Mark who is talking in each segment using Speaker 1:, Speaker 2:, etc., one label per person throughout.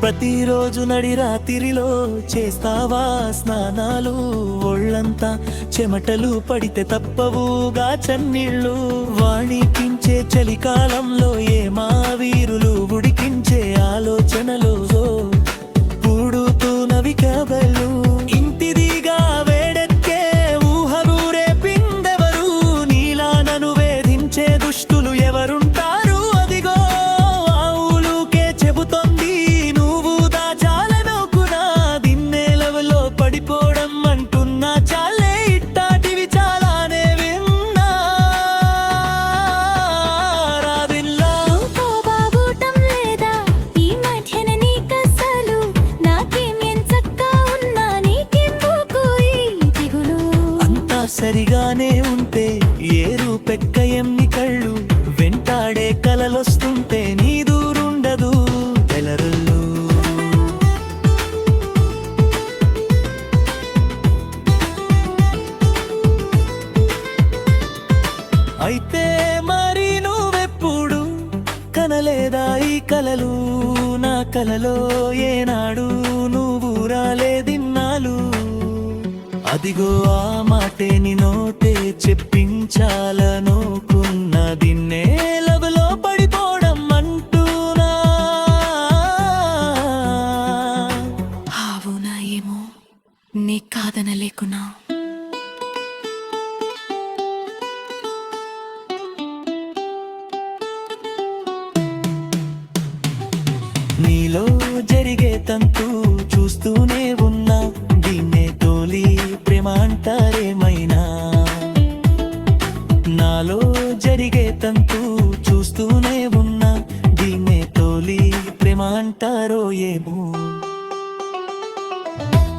Speaker 1: ప్రతిరోజు నడి రాత్రిలో చేస్తావా స్నానాలు? ఒళ్ళంతా చెమటలు పడితే తప్పవుగా చన్నీళ్ళు. వాణికించే చలికాలంలో ఏమా వీరులు ఉడికించే ఆలోచనలు పూడుతున్నవి కబలు. ఇంటిదిగా వేడెక్కే ఊహలు రేపిందెవరు? నీలా నన్ను వేధించే దుష్టులు ఎవరుంటారు? అదిగో ఆవులుకే చెబుతోంది నువ్వు దాచాలనుకున్నా దిన్నెలవలో పడిపోవడం అంటున్నా. చాలే ఇట్టాటివి చాలానే విన్నా. రావిల్లా
Speaker 2: బాగుటం లేదా ఈ మధ్యన నీకసలు? నాకేం ఎంచక్కా ఉన్నా నీకెందుకు ఈ దిగులు?
Speaker 1: అంతా సరిగానే ఉంటే ఏ రూపెక్క ఎమ్మి కళ్ళు వెంటాడే కలలొస్తుంటే నీ దూరుండదు తెలరుళ్ళు. అయితే మరి నువ్వెప్పుడు కనలేదా ఈ కలలు? నా కలలో ఏనాడు నువ్వు రాలేదిన్నాలు. అదిగో ఆ మాటే నీ నోటే చెప్పించాలనుకున్న దిన్నే లవలో పడిపోవడం అంటూనా.
Speaker 2: అవునా ఏమో, నీ కాదనలేకున్నా.
Speaker 1: నీలో జరిగే తంతు చూస్తూనే ఉన్నా. దీన్నే తోలి ప్రేమ అంటారేమైనా? నాలో జరిగే తంతు చూస్తూనే ఉన్నా. దీన్నే తోలి ప్రేమ అంటారో ఏమో.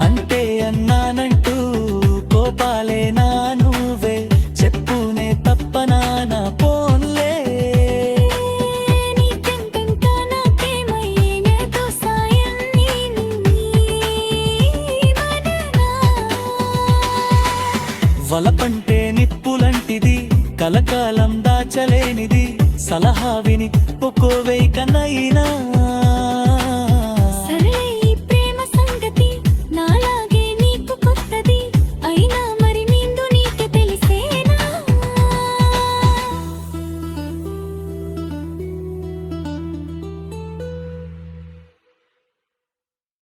Speaker 1: అంటే అన్నానంటూ కోపాలేనా నువ్వే చెప్పునే తప్పనా నా పోన్లే. వలపంటే నిప్పులంటిది కలకాలం దాచలేనిది. సలహా విని ఒక్కోవే కన్నయినా